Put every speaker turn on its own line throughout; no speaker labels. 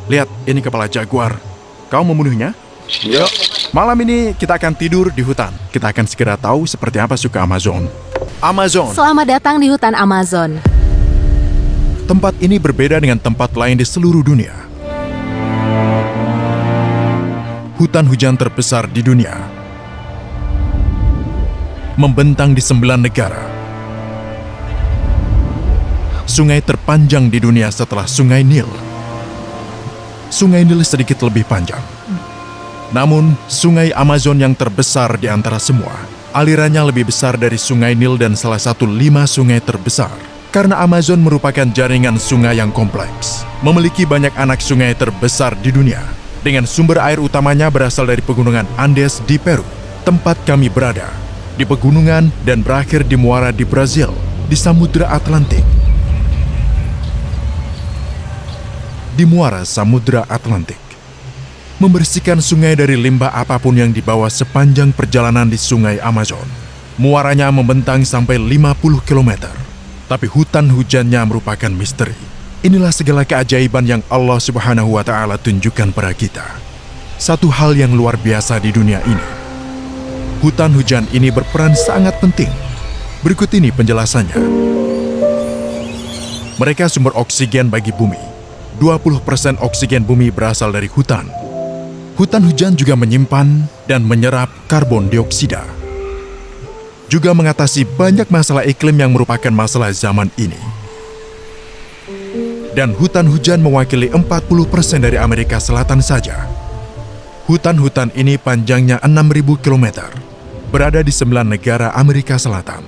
Lihat, ini kepala jaguar. Kau membunuhnya?
Ya.
Malam ini kita akan tidur di hutan. Kita akan segera tahu seperti apa suka Amazon. Amazon.
Selamat datang di hutan Amazon.
Tempat ini berbeda dengan tempat lain di seluruh dunia. Hutan hujan terbesar di dunia. Membentang di 9 negara. Sungai terpanjang di dunia setelah Sungai Nil. Sungai Nil sedikit lebih panjang. Namun, Sungai Amazon yang terbesar di antara semua, alirannya lebih besar dari Sungai Nil dan salah satu 5 sungai terbesar. Karena Amazon merupakan jaringan sungai yang kompleks, memiliki banyak anak sungai terbesar di dunia, dengan sumber air utamanya berasal dari pegunungan Andes di Peru, tempat kami berada, di pegunungan dan berakhir di muara di Brazil, di Samudra Atlantik. Di muara Samudra Atlantik, membersihkan sungai dari limbah apapun yang dibawa sepanjang perjalanan di Sungai Amazon. Muaranya membentang sampai 50 km. Tapi hutan hujannya merupakan misteri. Inilah segala keajaiban yang Allah Subhanahu wa Ta'ala tunjukkan pada kita. Satu hal yang luar biasa di dunia ini. Hutan hujan ini berperan sangat penting. Berikut ini penjelasannya. Mereka sumber oksigen bagi bumi. 20% oksigen bumi berasal dari hutan. Hutan hujan juga menyimpan dan menyerap karbon dioksida. Juga mengatasi banyak masalah iklim yang merupakan masalah zaman ini. Dan hutan hujan mewakili 40% dari Amerika Selatan saja. Hutan-hutan ini panjangnya 6.000 km, berada di 9 negara Amerika Selatan.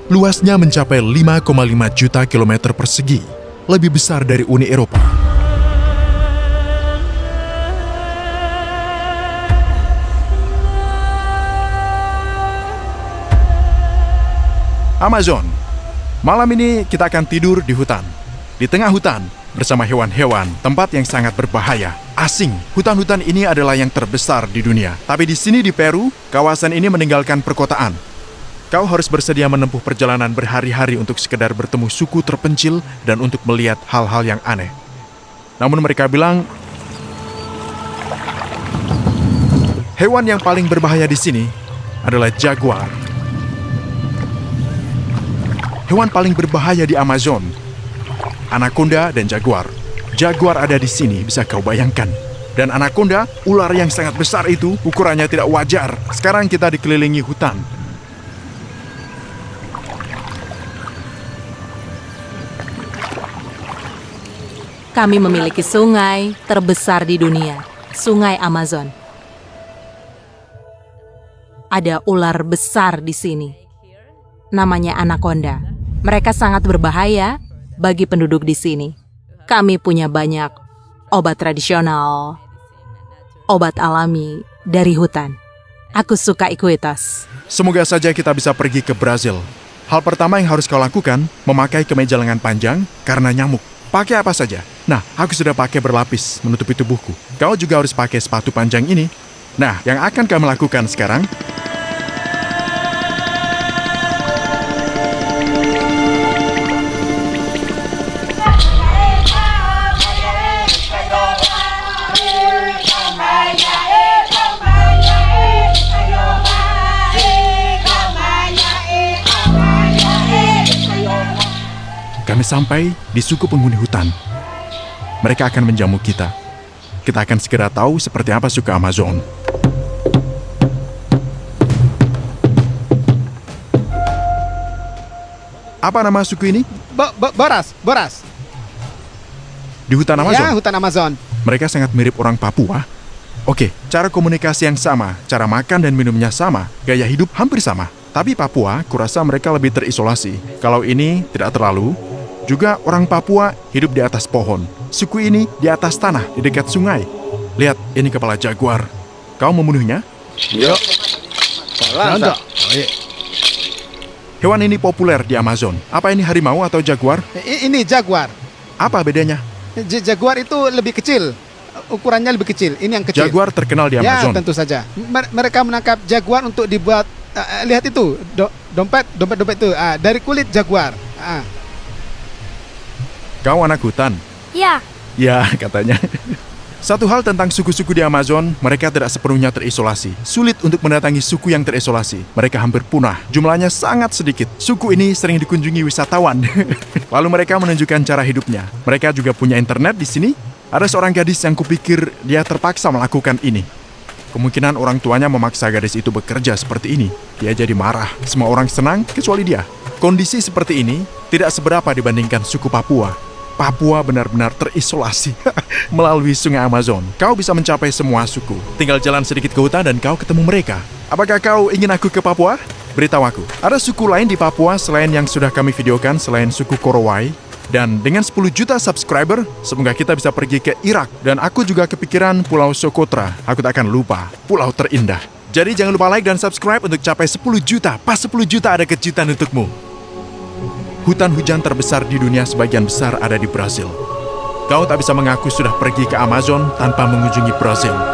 Luasnya mencapai 5,5 juta kilometer persegi, lebih besar dari Uni Eropa. Amazon. Malam ini kita akan tidur di hutan. Di tengah hutan, bersama hewan-hewan, tempat yang sangat berbahaya, asing. Hutan-hutan ini adalah yang terbesar di dunia. Tapi di sini di Peru, kawasan ini meninggalkan perkotaan. Kau harus bersedia menempuh perjalanan berhari-hari untuk sekedar bertemu suku terpencil dan untuk melihat hal-hal yang aneh. Namun mereka bilang, hewan yang paling berbahaya di sini adalah jaguar. Hewan paling berbahaya di Amazon, anaconda dan jaguar. Jaguar ada di sini, bisa kau bayangkan. Dan anaconda, ular yang sangat besar itu, ukurannya tidak wajar. Sekarang kita dikelilingi hutan.
Kami memiliki sungai terbesar di dunia, Sungai Amazon. Ada ular besar di sini. Namanya anaconda. Mereka sangat berbahaya bagi penduduk di sini. Kami punya banyak obat tradisional, obat alami dari hutan. Aku suka ikuitas.
Semoga saja kita bisa pergi ke Brazil. Hal pertama yang harus kau lakukan, memakai kemeja lengan panjang karena nyamuk. Pakai apa saja. Nah, aku sudah pakai berlapis menutupi tubuhku. Kau juga harus pakai sepatu panjang ini. Nah, yang akan kami lakukan sekarang, kami sampai di suku penghuni hutan. Mereka akan menjamu kita. Kita akan segera tahu seperti apa suka Amazon. Apa nama suku ini?
Boras.
Di hutan Amazon?
Ya, hutan Amazon.
Mereka sangat mirip orang Papua. Oke, cara komunikasi yang sama, cara makan dan minumnya sama, gaya hidup hampir sama. Tapi Papua, kurasa mereka lebih terisolasi. Kalau ini tidak terlalu. Juga orang Papua hidup di atas pohon. Suku ini di atas tanah, di dekat sungai. Lihat, ini kepala jaguar. Kau membunuhnya?
Ya. Ada.
Hewan ini populer di Amazon. Apa ini harimau atau jaguar?
Ini jaguar.
Apa bedanya?
Jaguar itu lebih kecil. Ukurannya lebih kecil. Ini yang kecil.
Jaguar terkenal di Amazon.
Ya, tentu saja. Mereka menangkap jaguar untuk dibuat. Lihat itu, dompet itu dari kulit jaguar.
Kau anak hutan?
Ya,
Ya, katanya. Satu hal tentang suku-suku di Amazon, mereka tidak sepenuhnya terisolasi. Sulit untuk mendatangi suku yang terisolasi. Mereka hampir punah. Jumlahnya sangat sedikit. Suku ini sering dikunjungi wisatawan. Lalu mereka menunjukkan cara hidupnya. Mereka juga punya internet di sini. Ada seorang gadis yang kupikir dia terpaksa melakukan ini. Kemungkinan orang tuanya memaksa gadis itu bekerja seperti ini. Dia jadi marah. Semua orang senang kecuali dia. Kondisi seperti ini tidak seberapa dibandingkan suku Papua. Papua benar-benar terisolasi melalui sungai Amazon. Kau bisa mencapai semua suku. Tinggal jalan sedikit ke hutan dan kau ketemu mereka. Apakah kau ingin aku ke Papua? Beritahu aku. Ada suku lain di Papua selain yang sudah kami videokan, selain suku Korowai. Dan dengan 10 juta subscriber, semoga kita bisa pergi ke Irak. Dan aku juga kepikiran Pulau Socotra. Aku tak akan lupa, pulau terindah. Jadi jangan lupa like dan subscribe untuk capai 10 juta. Pas 10 juta ada kejutan untukmu. Hutan hujan terbesar di dunia sebagian besar ada di Brasil. Kau tak bisa mengaku sudah pergi ke Amazon tanpa mengunjungi Brasil.